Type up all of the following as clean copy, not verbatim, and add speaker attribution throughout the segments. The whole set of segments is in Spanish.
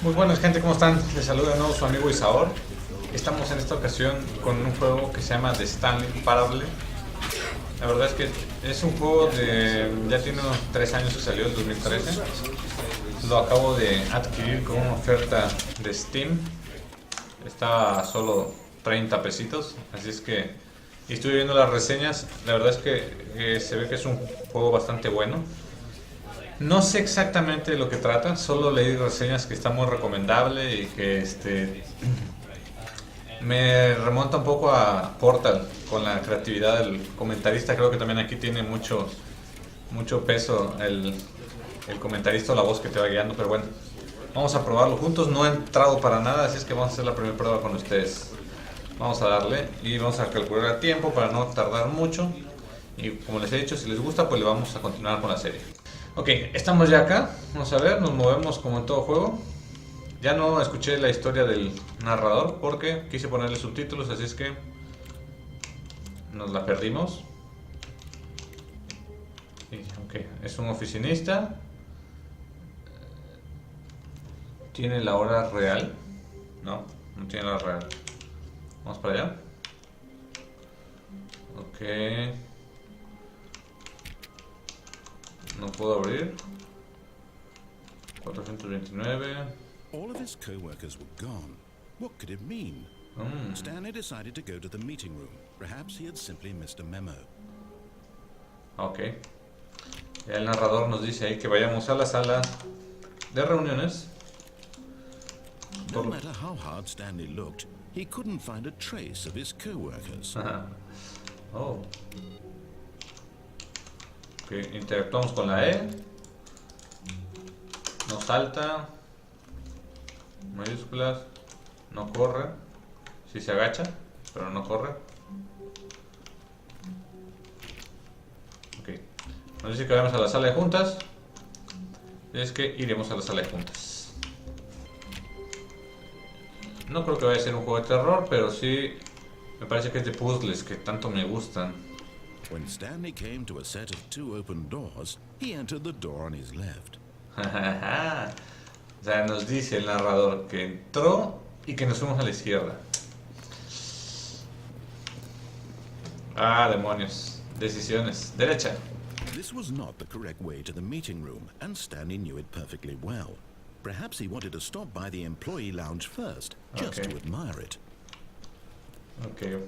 Speaker 1: Muy buenas gente, ¿cómo están? Les saluda de nuevo su amigo Dissaor. Estamos en esta ocasión con un juego que se llama Stanley. La verdad es que es un juego de... ya tiene unos 3 años que salió, en 2013. Lo acabo de adquirir con una oferta de Steam. Está a solo 30 pesitos, así es que... y estuve viendo las reseñas, la verdad es que se ve que es un juego bastante bueno. No sé exactamente de lo que trata, solo leí reseñas que está muy recomendable y que me remonta un poco a Portal con la creatividad del comentarista. Creo que también aquí tiene mucho peso el comentarista o la voz que te va guiando, pero bueno, vamos a probarlo juntos. No he entrado para nada, así es que vamos a hacer la primera prueba con ustedes. Vamos a darle y vamos a calcular el tiempo para no tardar mucho. Y como les he dicho, si les gusta, pues le vamos a continuar con la serie. Ok, estamos ya acá. Vamos a ver, nos movemos como en todo juego. Ya no escuché la historia del narrador porque quise ponerle subtítulos, así es que nos la perdimos. Ok, es un oficinista. ¿Tiene la hora real? No, no tiene la hora real. Vamos para allá. Ok. No puedo abrir. 429.
Speaker 2: All of his co-workers were gone. What could it mean? Stanley decided to go to the meeting room. Perhaps he had simply missed a memo.
Speaker 1: Ok. El narrador nos dice ahí que vayamos a la sala de reuniones.
Speaker 2: No matter how hard Stanley looked, he couldn't find a trace of his co-workers.
Speaker 1: Oh. Okay, interactuamos con la E. No salta. Mayúsculas. No corre. Sí se agacha, pero no corre. Ok. Nos dice que vayamos a la sala de juntas. Es que iremos a la sala de juntas. No creo que vaya a ser un juego de terror, pero sí me parece que es de puzzles que tanto me gustan.
Speaker 2: When Stanley came to a set of 2 open doors, he entered the door on his left.
Speaker 1: O sea, nos dice el narrador que entró y que nos fuimos a la izquierda. Ah, demonios. Decisiones. Derecha.
Speaker 2: This was not the correct way to the meeting room, and Stanley knew it perfectly well. Perhaps he wanted to stop by the employee lounge first, just to admire it.
Speaker 1: Ok.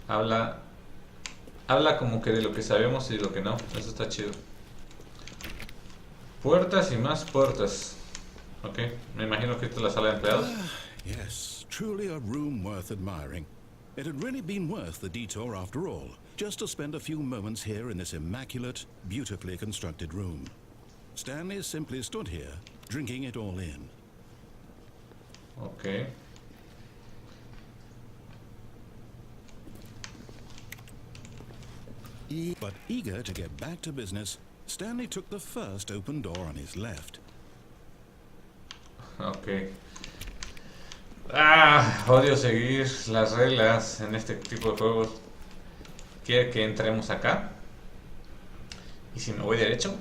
Speaker 1: Habla como que de lo que sabemos y de lo que no. Eso está chido. Puertas y más puertas. Ok, me imagino que esta es la sala de empleados.
Speaker 2: Yes, truly a room worth admiring. It had really been worth the detour after all, just to spend a few moments here in this immaculate, beautifully constructed room. Stanley simply stood here, drinking it all in.
Speaker 1: Ok.
Speaker 2: But eager to get back to business, Stanley took the first open door on his left.
Speaker 1: Ok. Odio seguir las reglas en este tipo de juegos. Quiere que entremos acá. ¿Y si me voy derecho?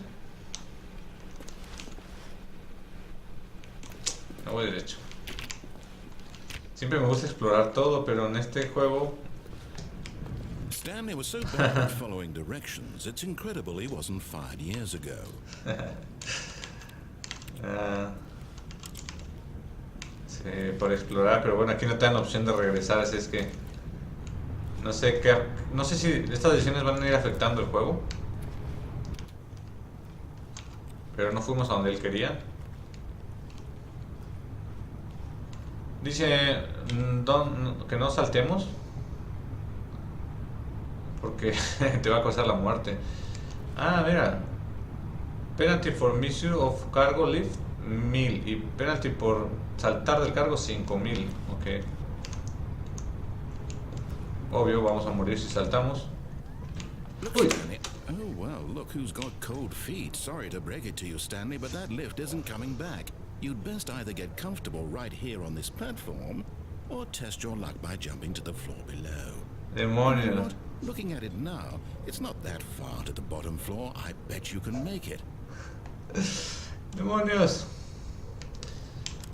Speaker 1: Me voy derecho. Siempre me gusta explorar todo, pero en este juego...
Speaker 2: Stanley was so bad at following directions, it's incredible he wasn't fired years ago.
Speaker 1: Sí, por explorar, pero bueno, aquí no te dan opción de regresar, así es que... No sé qué... No sé si estas decisiones van a ir afectando el juego. Pero no fuimos a donde él quería. Dice que no saltemos porque te va a causar la muerte. Mira. Penalty for misuse of cargo lift 1000 y penalty por saltar del cargo 5000. Ok. Obvio, vamos a morir si saltamos. Uy.
Speaker 2: Oh well, look who's got cold feet. Sorry to break it to you, Stanley, but that lift isn't coming back. you'd best either get comfortable right here on this platform or test your luck by jumping to the floor below.
Speaker 1: Demonios.
Speaker 2: Looking at it now, it's not that far to the bottom floor. I bet you can make it.
Speaker 1: Demonios.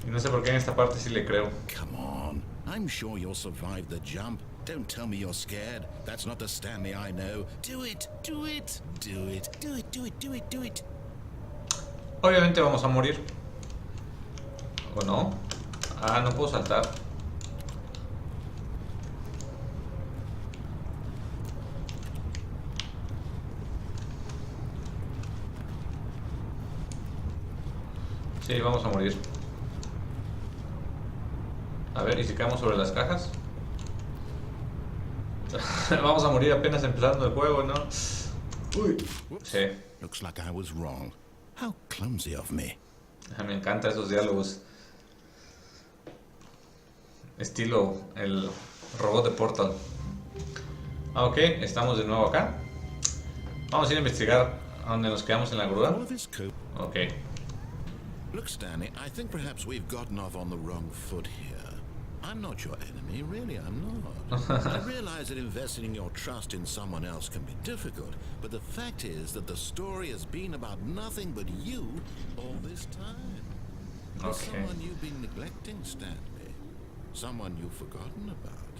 Speaker 1: Y no sé por qué en esta parte sí le creo.
Speaker 2: Come on. I'm sure you'll survive the jump. Don't tell me you're scared. That's not the Stanley I know. Do it. Do it. Do it. Do it. Do it. Do it. Do it.
Speaker 1: Obviamente vamos a morir. ¿O no? Ah, no puedo saltar. Sí, vamos a morir. A ver, ¿y si caemos sobre las cajas? Vamos a morir apenas empezando el juego, ¿no? Uy. Sí.
Speaker 2: Looks like I was wrong. How clumsy of me.
Speaker 1: Me encantan esos diálogos. Estilo el robot de Portal. Ah, ok, estamos de nuevo acá. Vamos a ir a investigar a donde nos quedamos en la grúa. Ok.
Speaker 2: Look, Stanley, I think perhaps we've gotten off on the wrong foot here. I'm not your enemy, really, I'm not. I realize that investing your trust in someone else can be difficult, but the fact is that the story has been about nothing but you all this time. There's someone you've been neglecting, Stanley. Someone you've forgotten about.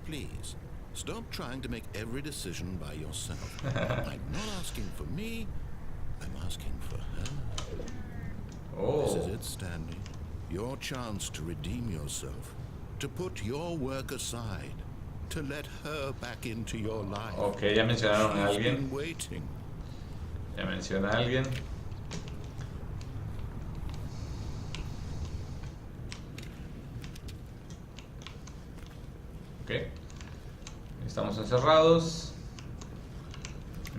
Speaker 2: Please, stop trying to make every decision by yourself. I'm not asking for me, I'm asking for her.
Speaker 1: Oh.
Speaker 2: This is it, Stanley. Your chance to redeem yourself. To put your work aside. To let her back into your life.
Speaker 1: Ok, ya mencionaron a alguien.
Speaker 2: Waiting.
Speaker 1: Ya menciona a alguien. Ok. Estamos encerrados.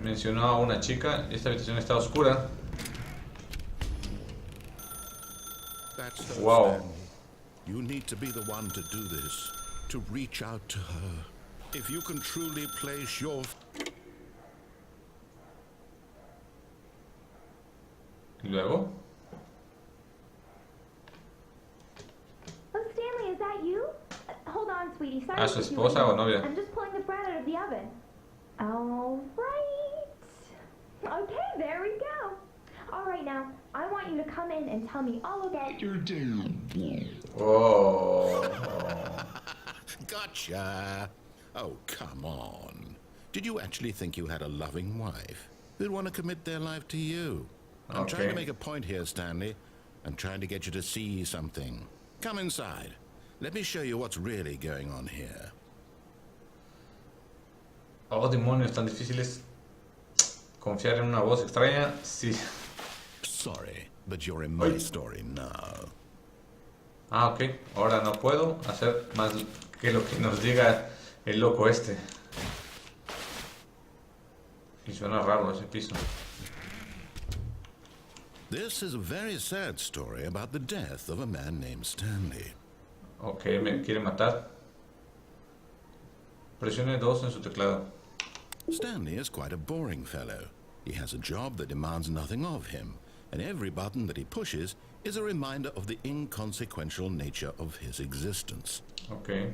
Speaker 1: Mencionó a una chica. Esta habitación está oscura. Wow.
Speaker 2: You need to be the one to do this. To reach out to her. If you can truly place your...
Speaker 1: ¿Y luego?
Speaker 3: Oh, Stanley, is that you? Hold on, sweetie. Sorry.
Speaker 1: ¿A su esposa o novia?
Speaker 3: I'm just pulling the bread out of the oven. All right. Okay, there we go. All right, now, I want you to come in and tell me all about your day.
Speaker 1: Oh.
Speaker 2: Gotcha. Oh, come on. Did you actually think you had a loving wife who'd want to commit their life to you? I'm trying to make a point here, Stanley. I'm trying to get you to see something. Come inside. Let me show you what's really going on here.
Speaker 1: Oh, demonios, tan difíciles. Confiar en una voz extraña. Sí.
Speaker 2: Sorry, but you're in my story now.
Speaker 1: Ah, ok. Ahora no puedo hacer más que lo que nos diga el loco este. Y suena raro ese piso.
Speaker 2: This is a very sad story about the death of a man named Stanley.
Speaker 1: Ok, me quiere matar. Presione 2 en su teclado.
Speaker 2: Stanley is quite a boring fellow. He has a job that demands nothing of him, and every button that he pushes is a reminder of the inconsequential nature of his existence.
Speaker 1: Ok.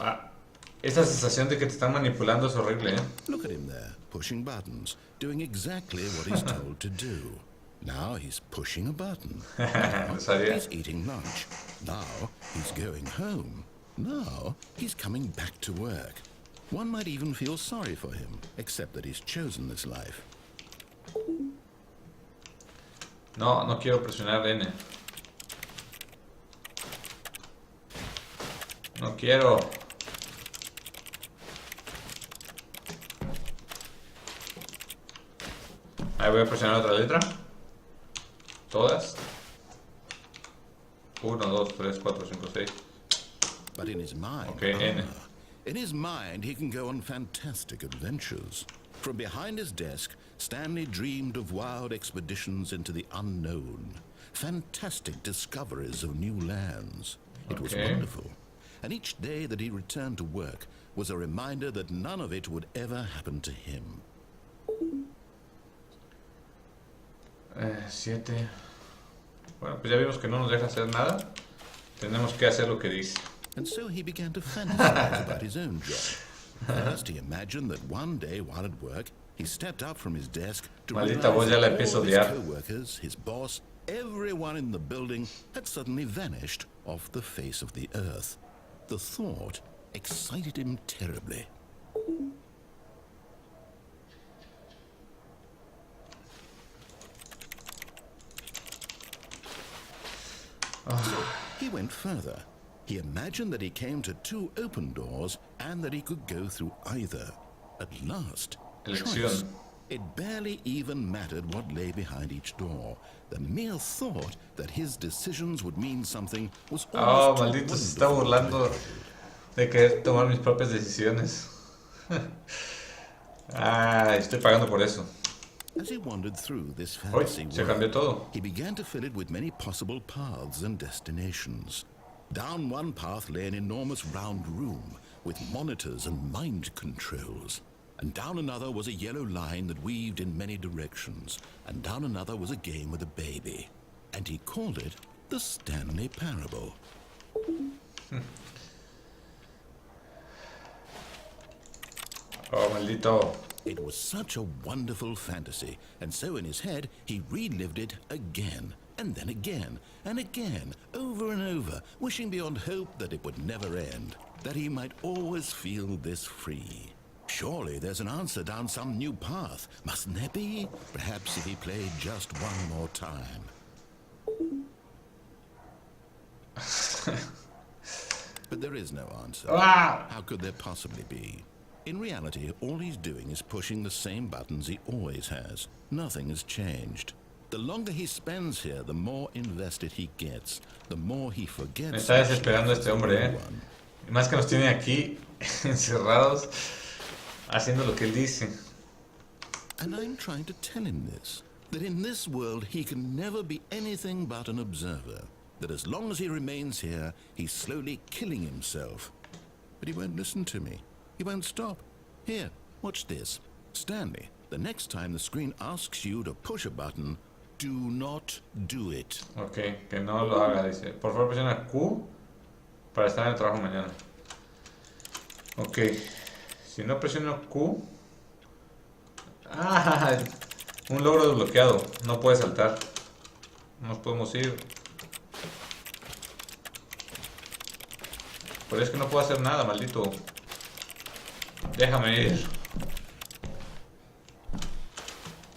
Speaker 1: Ah, esa sensación de que te están manipulando es horrible, ¿eh?
Speaker 2: Look at him there, pushing buttons, doing exactly what he's told to do. Now he's pushing a button. Now he's eating lunch. Now he's going home. Now he's coming back to work. One might even feel sorry for him, except that he's chosen this life.
Speaker 1: No, no quiero presionar N. No quiero. Ahí voy a presionar otra letra. Todas. 1, 2, 3, 4, 5, 6.
Speaker 2: But in his mind,
Speaker 1: N.
Speaker 2: In his mind, he can go on fantastic adventures. From behind his desk, Stanley dreamed of wild expeditions into the unknown, fantastic discoveries of new lands. It was wonderful. And each day that he returned to work was a reminder that none of it would ever happen to him.
Speaker 1: 7. Bueno, pues ya vimos que no nos deja hacer nada. Tenemos que hacer lo que dice.
Speaker 2: And so he began to fantasize about his own job. First, he imagined that one day while at work, he stepped up from his desk to
Speaker 1: Maldita voz, ya la empiezo a
Speaker 2: realize that all
Speaker 1: odiar.
Speaker 2: his co-workers, his boss, everyone in the building had suddenly vanished off the face of the earth. The thought excited him terribly. He went further. He imagined that he came to 2 open doors and that he could go through either. At last,
Speaker 1: Elección.
Speaker 2: choice. It barely even mattered what lay behind each door. The mere thought that his decisions would mean something was
Speaker 1: Oh,
Speaker 2: almost too
Speaker 1: maldito, se está
Speaker 2: wonderful to
Speaker 1: burlando de querer tomar mis propias decisiones. Estoy pagando por eso.
Speaker 2: As he wandered through this
Speaker 1: Uy,
Speaker 2: fantasy
Speaker 1: se cambió
Speaker 2: world,
Speaker 1: todo.
Speaker 2: he began to fill it with many possible paths and destinations. Down one path lay an enormous round room with monitors and mind controls. And down another was a yellow line that weaved in many directions. And down another was a game with a baby. And he called it the Stanley Parable.
Speaker 1: Oh, maldito.
Speaker 2: It was such a wonderful fantasy, and so in his head he relived it again, and then again, and again, over and over, wishing beyond hope that it would never end, that he might always feel this free. Surely there's an answer down some new path, mustn't there be? Perhaps if he played just one more time. But there is no answer.
Speaker 1: Ah!
Speaker 2: How could there possibly be? In reality, all he's doing is pushing the same buttons he always has. Nothing has changed. The longer he spends here, the more invested he gets, the more he
Speaker 1: Me
Speaker 2: forgets.
Speaker 1: está desesperando este hombre, Y más que nos tiene aquí encerrados haciendo lo que él dice.
Speaker 2: And I'm trying to tell him this, that in this world he can never be anything but an observer, that as long as he remains here, he's slowly killing himself. But he won't listen to me. He won't stop. Here, watch this. Stanley, the next time the screen asks you to push a button, do not do it.
Speaker 1: Ok, que no lo haga, dice. Por favor, presiona Q para estar en el trabajo mañana. Ok, si no presiono Q... ¡Ah! Un logro desbloqueado. No puede saltar. No nos podemos ir. Pero es que no puedo hacer nada, maldito. Déjame ir.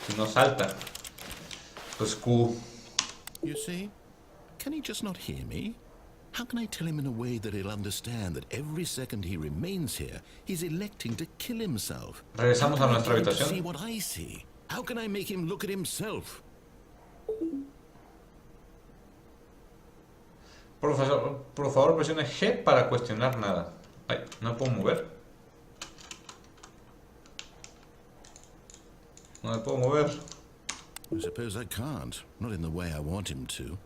Speaker 1: Si no salta. Pues Q.
Speaker 2: You see? Can he just not hear me? How can I tell him in a way that he'll understand that every second he remains here, he's electing to kill himself?
Speaker 1: Regresamos a nuestra
Speaker 2: How can I get him to see
Speaker 1: habitación.
Speaker 2: what I see? How can I make him look at himself?
Speaker 1: Por favor, presione G para cuestionar nada. Ay, no puedo mover. No me puedo mover.
Speaker 2: I suppose I can't, not in the way I want him to.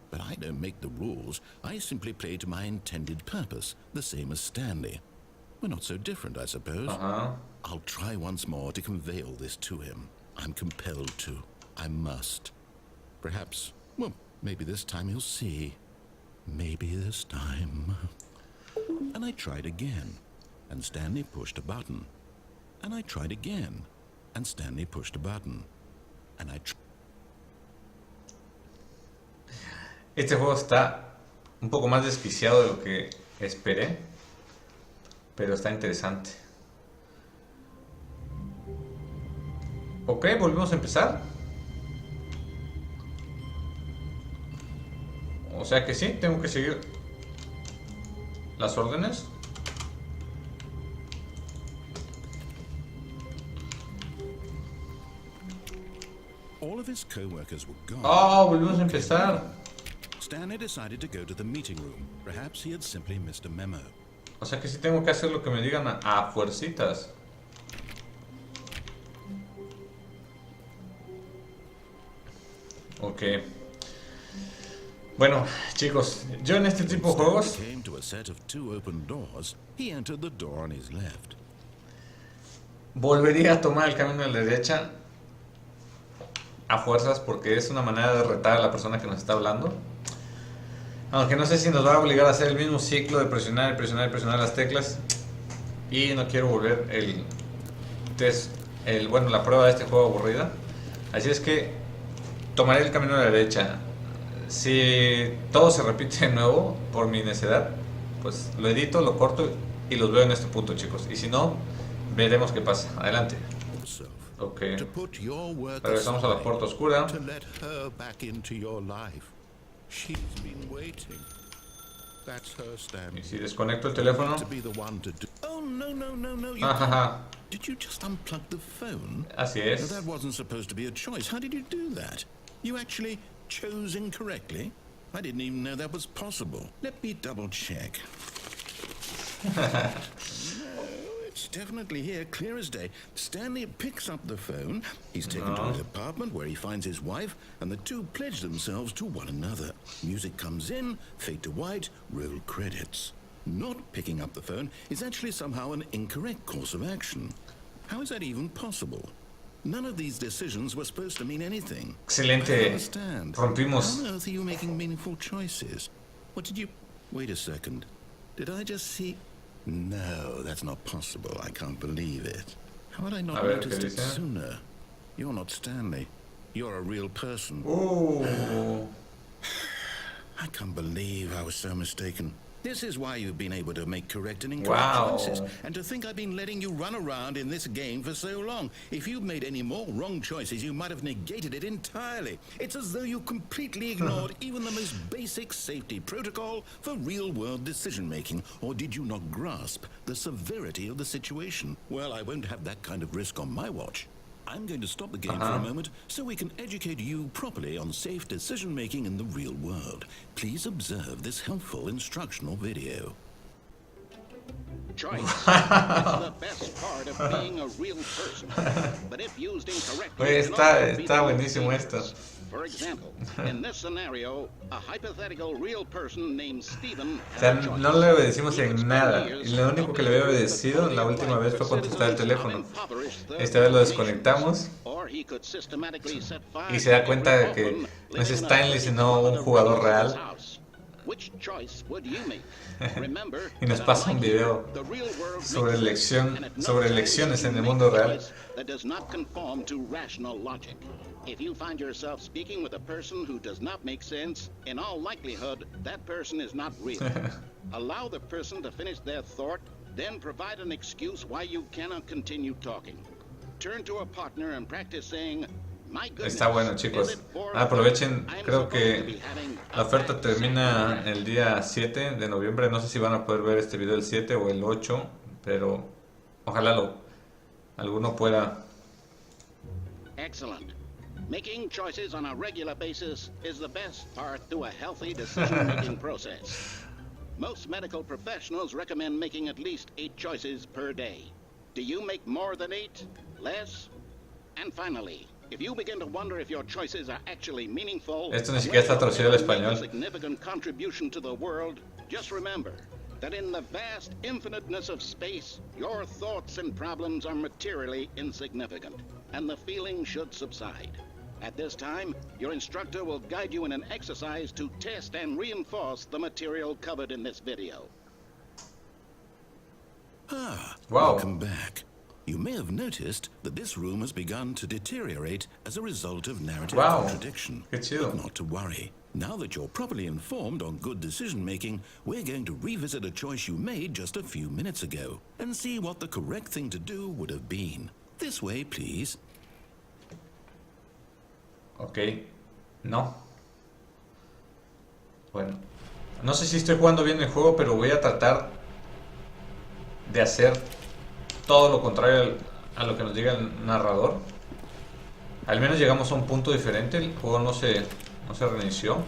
Speaker 2: But I don't make the rules. I simply play to my intended purpose, the same as Stanley. We're not so different, I suppose.
Speaker 1: Ajá.
Speaker 2: I'll try once more to convey all this to him. I'm compelled to. I must. Perhaps, well, maybe this time he'll see. Maybe this time. And I tried again, and Stanley pushed a button. And I tried again, and Stanley pushed a button. And I
Speaker 1: Este juego está un poco más desquiciado de lo que esperé, pero está interesante. Ok, volvemos a empezar. O sea que sí, tengo que seguir las órdenes.
Speaker 2: All of his co-workers were gone.
Speaker 1: Oh, volvemos a empezar.
Speaker 2: Stanley decided to go to the meeting room. Perhaps he had simply missed a memo.
Speaker 1: O sea que sí tengo que hacer lo que me digan a fuercitas. Ok. Bueno, chicos, yo en este tipo de juegos
Speaker 2: Came to a set of 2 open doors. He entered the door on his left.
Speaker 1: volvería a tomar el camino a la derecha a fuerzas porque es una manera de retar a la persona que nos está hablando. Aunque no sé si nos va a obligar a hacer el mismo ciclo de presionar y presionar y presionar las teclas. Y no quiero volver la prueba de este juego aburrida. Así es que tomaré el camino a la derecha. Si todo se repite de nuevo por mi necedad, pues lo edito, lo corto y los veo en este punto, chicos. Y si no, veremos qué pasa. Adelante. Ok. Regresamos a la puerta oscura. Y si desconecto el teléfono. Ajaja.
Speaker 2: Did you just unplug the phone?
Speaker 1: Así es.
Speaker 2: Now, that wasn't supposed to be a choice. How did you do that? You actually chose incorrectly? I didn't even know that was possible. Let me double check. No, it's definitely here, clear as day. Stanley picks up the phone. He's taken to his apartment where he finds his wife, and the two pledge themselves to one another. Music comes in, fade to white, roll credits. Not picking up the phone is actually somehow an incorrect course of action. How is that even possible? None of these decisions were supposed to mean anything.
Speaker 1: Excelente.
Speaker 2: I don't understand.
Speaker 1: Rompimos.
Speaker 2: How on earth are you making meaningful choices? What did you... Wait a second. Did I just see... No, that's not possible. I can't believe it. How had I not noticed it sooner? You're not Stanley. You're a real person.
Speaker 1: Oh.
Speaker 2: I can't believe I was so mistaken. This is why you've been able to make correct and incorrect choices. And to think I've been letting you run around in this game for so long. If you'd made any more wrong choices, you might have negated it entirely. It's as though you completely ignored even the most basic safety protocol for real-world decision-making. Or did you not grasp the severity of the situation? Well, I won't have that kind of risk on my watch. I'm going to stop the game for a moment so we can educate you properly on safe decision-making in the real world. Please observe this helpful instructional video.
Speaker 4: Choice is the best part of being a real person, but if used incorrectly,
Speaker 1: Está buenísimo esto.
Speaker 4: For example, in this scenario, a hypothetical real person named Steven.
Speaker 1: O sea, no le obedecimos en nada. Y lo único que le había obedecido la última vez fue contestar el teléfono. Esta vez lo desconectamos. Y se da cuenta de que no es Stanley, sino un jugador real. Y nos pasa un video sobre elecciones en el mundo real.
Speaker 4: If you find yourself speaking with a person who does not make sense, in all likelihood, that person is not real. Allow the person to finish their thought, then provide an excuse why you cannot continue talking. Turn to a partner and practice saying, "My goodness."
Speaker 1: Está bueno, chicos. Aprovechen, creo que la oferta termina el día 7 de noviembre. No sé si van a poder ver este video el 7 o el 8, pero ojalá alguno pueda.
Speaker 4: Excellent. Making choices on a regular basis is the best part to a healthy decision-making process. Most medical professionals recommend making at least 8 choices per day. Do you make more than 8? Less? And finally, if you begin to wonder if your choices are actually meaningful,
Speaker 1: Esto ni siquiera está traducido al español.
Speaker 4: a significant contribution to the world, just remember that in the vast infiniteness of space, your thoughts and problems are materially insignificant, and the feeling should subside. At this time, your instructor will guide you in an exercise to test and reinforce the material covered in this video.
Speaker 1: Wow.
Speaker 2: Welcome back. You may have noticed that this room has begun to deteriorate as a result of narrative contradiction.
Speaker 1: Qué chido.
Speaker 2: But not to worry. Now that you're properly informed on good decision-making, we're going to revisit a choice you made just a few minutes ago and see what the correct thing to do would have been. This way, please.
Speaker 1: Ok. No. Bueno. No sé si estoy jugando bien el juego, pero voy a tratar de hacer todo lo contrario a lo que nos diga el narrador. Al menos llegamos a un punto diferente. El juego no se reinició.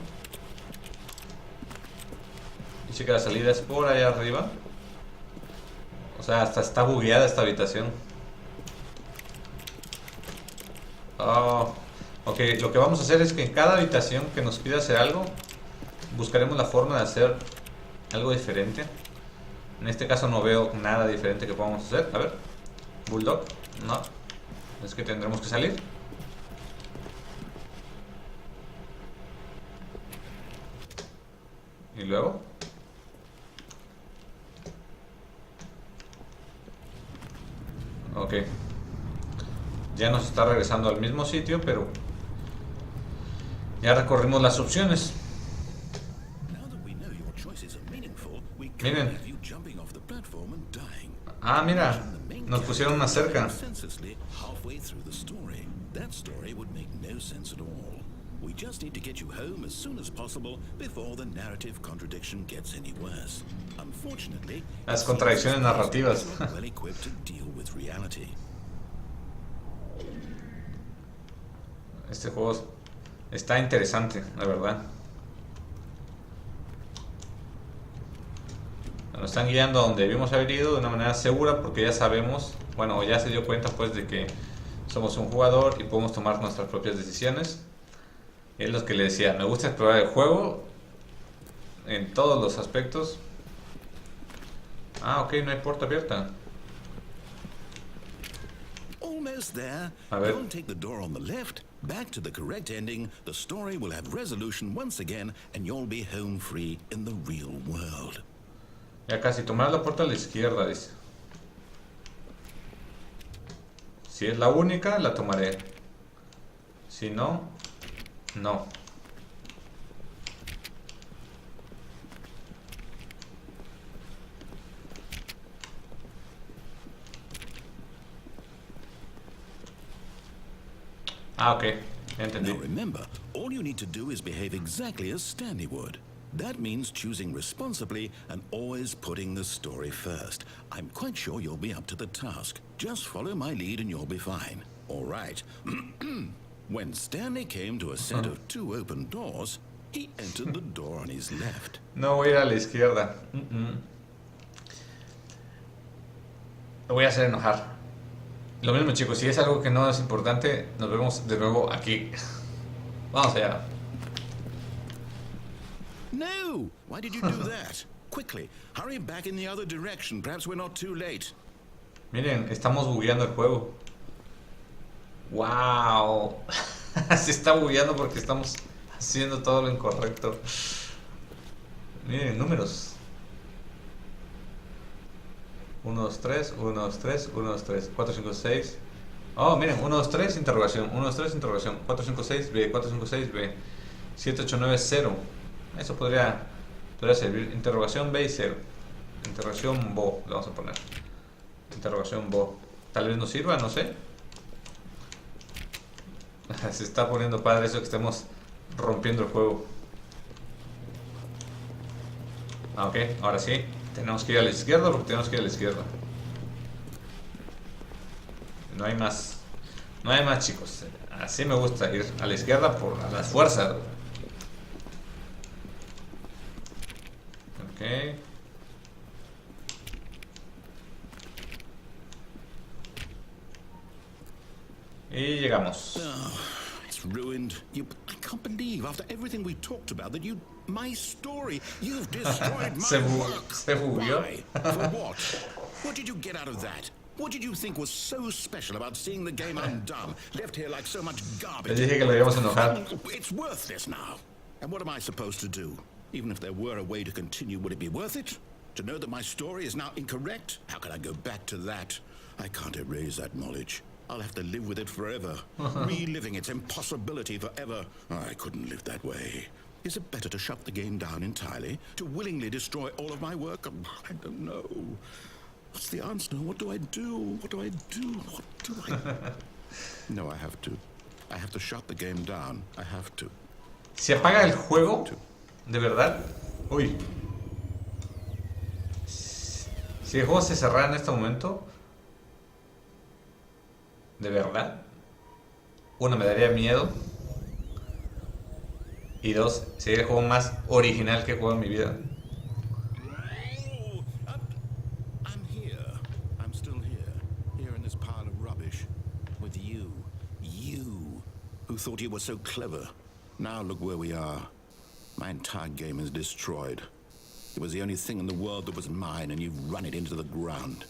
Speaker 1: Dice que la salida es por allá arriba. O sea, hasta está bugueada esta habitación. Oh, ok, lo que vamos a hacer es que en cada habitación que nos pida hacer algo, buscaremos la forma de hacer algo diferente. En este caso no veo nada diferente que podamos hacer. A ver, Bulldog, no. Es que tendremos que salir. ¿Y luego? Ok. Ya nos está regresando al mismo sitio, pero ya recorrimos las opciones. Miren. Ah, mira. Nos pusieron una cerca.
Speaker 2: We just need to get you home as soon as possible before the narrative contradiction gets any worse. Unfortunately,
Speaker 1: las contradicciones narrativas.
Speaker 2: well equipped to deal with reality.
Speaker 1: Este juego está interesante, la verdad. Nos están guiando a donde debimos haber ido de una manera segura porque ya sabemos, bueno, ya se dio cuenta pues de que somos un jugador y podemos tomar nuestras propias decisiones. Es lo que le decía, me gusta explorar el juego en todos los aspectos. Ah, ok, no hay puerta abierta.
Speaker 2: Almost there.
Speaker 1: A ver.
Speaker 2: Don't take the door on the left. Back to the correct ending. The story will have resolution once again, and you'll be home free in the real world.
Speaker 1: Ya casi, tomar la puerta a la izquierda, dice. Si es la única, la tomaré. Si no, no. Ah, ok. Entendí.
Speaker 2: Now remember, all you need to do is behave exactly as Stanley would. That means choosing responsibly and always putting the story first. I'm quite sure you'll be up to the task. Just follow my lead and you'll be fine. All right. When Stanley came to a set of 2 open doors, he entered the door on his left.
Speaker 1: No voy a ir a la izquierda. Lo voy a hacer enojar. Lo mismo, chicos, si es algo que no es importante, nos vemos de nuevo aquí. Vamos allá.
Speaker 2: No! Why did you do that? Quickly, hurry back in the other direction. Perhaps we're not too late.
Speaker 1: Miren, estamos bugueando el juego. ¡Wow! Se está bugueando porque estamos haciendo todo lo incorrecto. Miren, números. 1, 2, 3, 1, 2, 3, 1, 2, 3, 4, 5, 6. Oh, miren, 1, 2, 3, interrogación. 1, 2, 3, interrogación. 4, 5, 6, B. 4, 5, 6, B. 7, 8, 9, 0. Eso podría servir. Interrogación B y 0. Interrogación BO, le vamos a poner. Interrogación BO. Tal vez nos sirva, no sé. Se está poniendo padre eso que estemos rompiendo el juego. Ah, ok, ahora sí. Tenemos que ir a la izquierda porque tenemos que ir a la izquierda. No hay más. No hay más, chicos. Así me gusta ir a la izquierda por las fuerzas. Ok. Y llegamos.
Speaker 2: Oh, it's ruined. I can't believe after everything we talked about that my story, you've destroyed my work.
Speaker 1: Se bugueó.
Speaker 2: Why? For what? What did you get out of that? What did you think was so special about seeing the game undone, left here like so much garbage?
Speaker 1: Les dije que lo íbamos a enojar.
Speaker 2: It's worthless now. And what am I supposed to do? Even if there were a way to continue, would it be worth it? To know that my story is now incorrect? How can I go back to that? I can't erase that knowledge. I'll have to live with it forever, reliving its impossibility forever. I couldn't live that way. Is it better to shut the game down entirely? To willingly destroy all of my work? I don't know. What's the answer? What do I do? What do I do? What do I... No, I have to. I have to shut the game down. I have to.
Speaker 1: ¿Se apaga el juego? ¿De verdad? Uy. Si el juego se cerrara en este momento, ¿de verdad? 1, me daría miedo. Y 2, sería el juego más original que he jugado en mi vida.
Speaker 2: I'm here. I'm still here in this pile of rubbish. With you. You, who thought you were so clever. Now look where we are. My entire game is destroyed. It was the only thing in the world that was mine, and you've run it into the ground.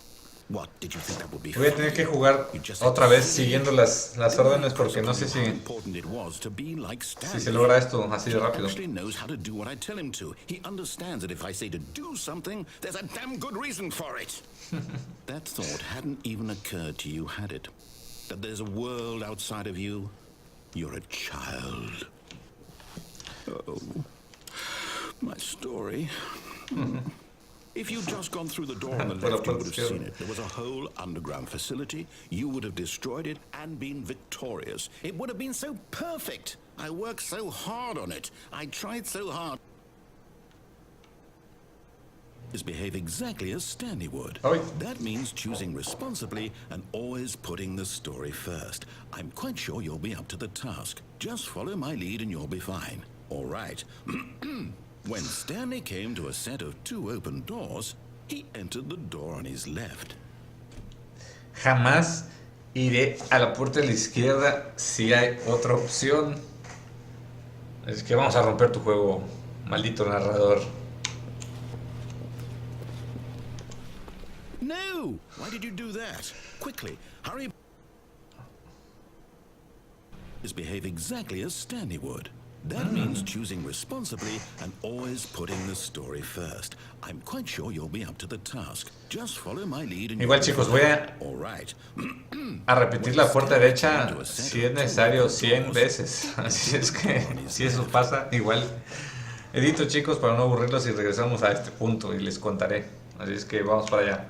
Speaker 2: What, did you think that would be
Speaker 1: Voy a tener que
Speaker 2: funny?
Speaker 1: jugar
Speaker 2: You just
Speaker 1: otra
Speaker 2: had to
Speaker 1: vez
Speaker 2: see
Speaker 1: siguiendo las órdenes porque no sé
Speaker 2: how
Speaker 1: si
Speaker 2: important it was to be like
Speaker 1: se
Speaker 2: Stanley.
Speaker 1: logra esto así de
Speaker 2: He
Speaker 1: rápido.
Speaker 2: actually knows how to do what I tell him to. He understands that if I say to do something, there's a damn good reason for it. That thought hadn't even occurred to you, had it? That there's a world outside of you? You're a child. Oh, my story. If you'd just gone through the door on the left, you would have seen it. There was a whole underground facility. You would have destroyed it and been victorious. It would have been so perfect. I worked so hard on it. I tried so hard. Is behave exactly as Stanley would.
Speaker 1: Oi.
Speaker 2: That means choosing responsibly and always putting the story first. I'm quite sure you'll be up to the task. Just follow my lead and you'll be fine. All right. When Stanley came to a set of 2 open doors, he entered the door on his left.
Speaker 1: Jamás iré a la puerta de la izquierda si hay otra opción. Es que vamos a romper tu juego, maldito narrador.
Speaker 2: No! Why did you do that? Quickly, hurry. Is behave exactly as Stanley would. That means choosing responsibly and always putting the story first. I'm quite sure you'll be up to the task. Just follow my lead and
Speaker 1: Igual, chicos, voy
Speaker 2: All right.
Speaker 1: a repetir la puerta derecha si es necesario 100 veces. Así es que si eso pasa, igual edito, chicos, para no aburrirlos y regresamos a este punto y les contaré. Así es que vamos para allá.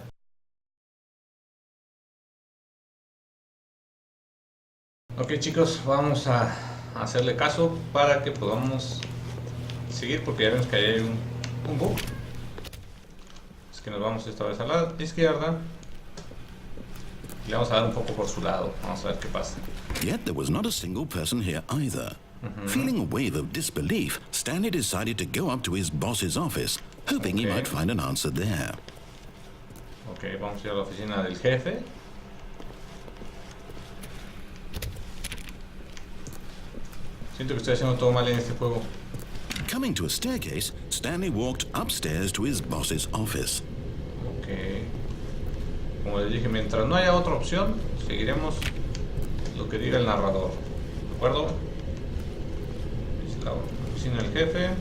Speaker 1: Ok, chicos, vamos a hacerle caso para que podamos seguir, porque ya vemos que hay un bug. Es que nos vamos esta vez a la izquierda y le vamos a dar un poco por su lado. Vamos a ver qué pasa.
Speaker 2: Yet there was not a single person here either. Feeling a wave of disbelief, Stanley decided to go up to his boss's office, hoping he might find an answer there.
Speaker 1: Ok, vamos a ir a la oficina del jefe. Siento que estoy haciendo todo mal en este juego.
Speaker 2: Coming to a staircase, Stanley walked upstairs to his boss's office.
Speaker 1: Ok. Como les dije, mientras no haya otra opción, seguiremos lo que diga el narrador. ¿De acuerdo? Es la oficina del jefe.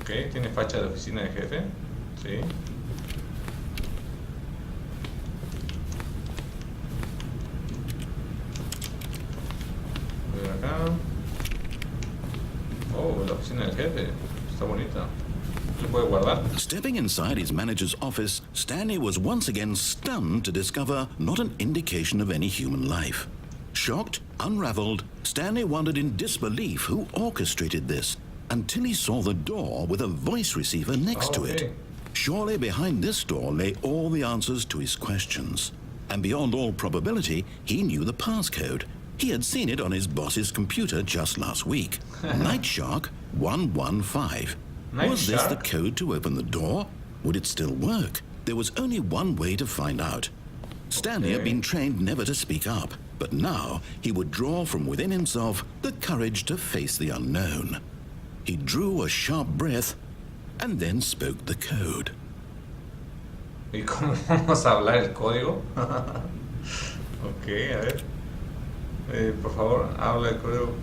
Speaker 1: Ok, tiene facha de oficina del jefe. Sí. Voy a ver acá. Oh, la oficina del jefe. Está bonita. ¿Se puede guardar?
Speaker 2: Stepping inside his manager's office, Stanley was once again stunned to discover not an indication of any human life. Shocked, unraveled, Stanley wondered in disbelief who orchestrated this until he saw the door with a voice receiver next to it. Surely behind this door lay all the answers to his questions. And beyond all probability, he knew the passcode. He had seen it on his boss's computer just last week. Night Shark 115. Was this the code to open the door? Would it still work? There was only one way to find out. Stanley had been trained never to speak up, but now he would draw from within himself the courage to face the unknown. He drew a sharp breath and then spoke the code.
Speaker 1: ¿Y cómo vamos a hablar el código? Ok, a ver. Por favor, habla el código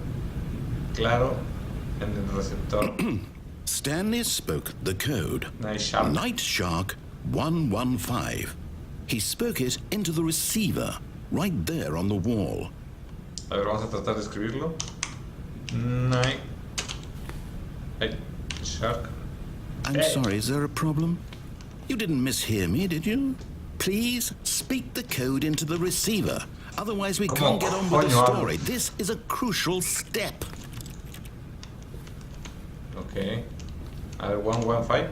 Speaker 1: claro en el receptor.
Speaker 2: Stanley spoke the code.
Speaker 1: Night Shark.
Speaker 2: Night Shark 115. He spoke it into the receiver, right there on the wall.
Speaker 1: A ver, vamos a tratar de escribirlo. Night Shark.
Speaker 2: I'm sorry, is there a problem? You didn't mishear me, did you? Please speak the code into the receiver. Otherwise we can't get on with the story. This is a crucial step.
Speaker 1: Okay. A ver, 115.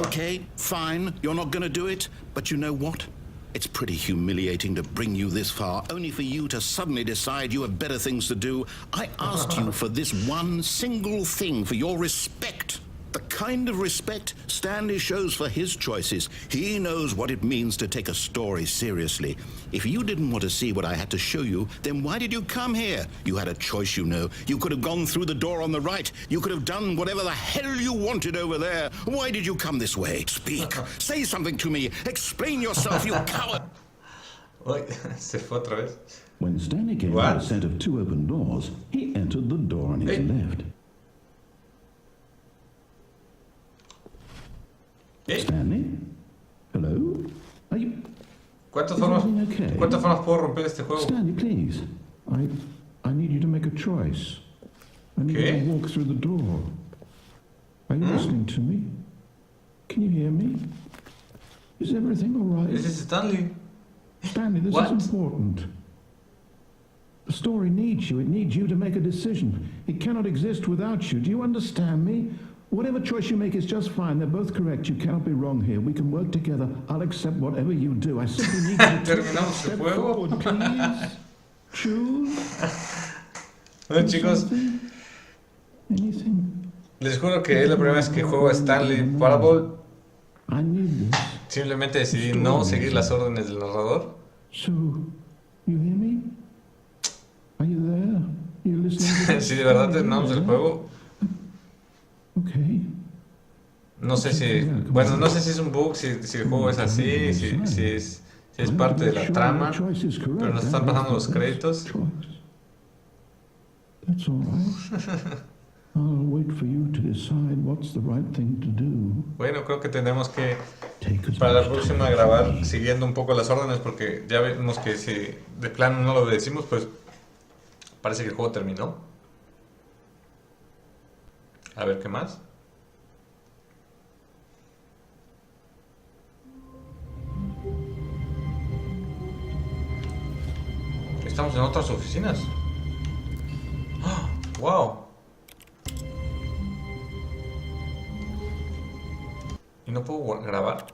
Speaker 2: Okay, fine. You're not going to do it. But you know what? It's pretty humiliating to bring you this far, only for you to suddenly decide you have better things to do. I asked you for this one single thing, for your respect. The kind of respect Stanley shows for his choices. He knows what it means to take a story seriously. If you didn't want to see what I had to show you, then why did you come here? You had a choice, you know. You could have gone through the door on the right. You could have done whatever the hell you wanted over there. Why did you come this way? Speak. Say something to me. Explain yourself, you coward.
Speaker 1: Uy, se fue otra vez.
Speaker 2: When Stanley came to a set of 2 open doors, he entered the door on his left. Stanley? Hello? Are you...
Speaker 1: ¿Cuántas formas puedo romper este juego?
Speaker 2: Stanley, please. I need you to make a choice. I need you to walk through the door. Are you listening to me? Can you hear me? Is everything all right?
Speaker 1: This is Stanley.
Speaker 2: Stanley, this is important. The story needs you. It needs you to make a decision. It cannot exist without you. Do you understand me? Whatever choice you make is just fine. They're both correct. You cannot be wrong here. We can work together. I'll accept whatever you do. I simply need you to
Speaker 1: Terminamos el juego.
Speaker 2: Forward, please. Choose.
Speaker 1: Bueno, chicos,
Speaker 2: Anything.
Speaker 1: les juro que es la primera vez que juego a Stanley Parable.
Speaker 2: I need this.
Speaker 1: Simplemente decidí no seguir las órdenes del narrador.
Speaker 2: So, you hear me? Are you there? You listening to me?
Speaker 1: Si de verdad terminamos el juego,
Speaker 2: Okay.
Speaker 1: no sé si... Bueno, no sé si es un bug, si el juego es así, si es parte de la trama, pero nos están pasando los créditos.
Speaker 2: That's all right. I'll wait for you to decide what's the right thing to do.
Speaker 1: Bueno, creo que tendremos que,
Speaker 2: Take us
Speaker 1: para la
Speaker 2: back.
Speaker 1: próxima, grabar siguiendo un poco las órdenes, porque ya vemos que si de plano no lo obedecimos, pues parece que el juego terminó. A ver, ¿qué más? Estamos en otras oficinas. ¡Ah! ¡Wow! ¿Y no puedo grabar?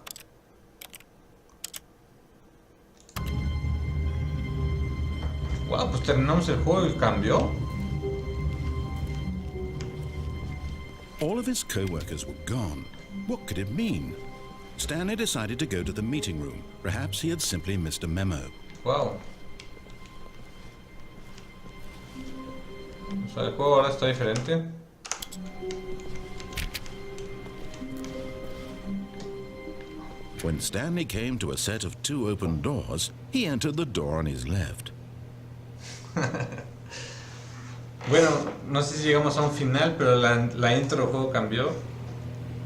Speaker 1: ¡Wow! Pues terminamos el juego y cambió.
Speaker 2: All of his co-workers were gone. What could it mean? Stanley decided to go to the meeting room. Perhaps he had simply missed a memo.
Speaker 1: ¡Wow! O sea, el juego ahora está diferente.
Speaker 2: When Stanley came to a set of 2 open doors, he entered the door on his left.
Speaker 1: Bueno, no sé si llegamos a un final, pero la intro del juego cambió.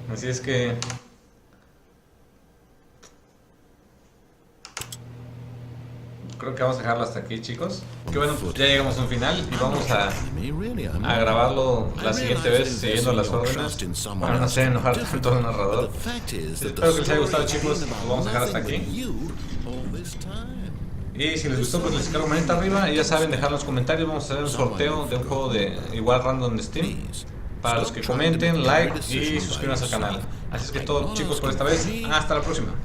Speaker 1: Así es que... creo que vamos a dejarlo hasta aquí, chicos. Que bueno, pues ya llegamos a un final y vamos a grabarlo la siguiente vez siguiendo las órdenes para no hacer enojar tanto al narrador. Espero que les haya gustado, chicos. Lo vamos a dejar hasta aquí. Y si les gustó, pues les cargo manita arriba y ya saben, dejar en los comentarios. Vamos a hacer un sorteo de un juego de igual random de Steam. Para los que comenten, like y suscríbanse al canal. Así es que todo, chicos, por esta vez. Hasta la próxima.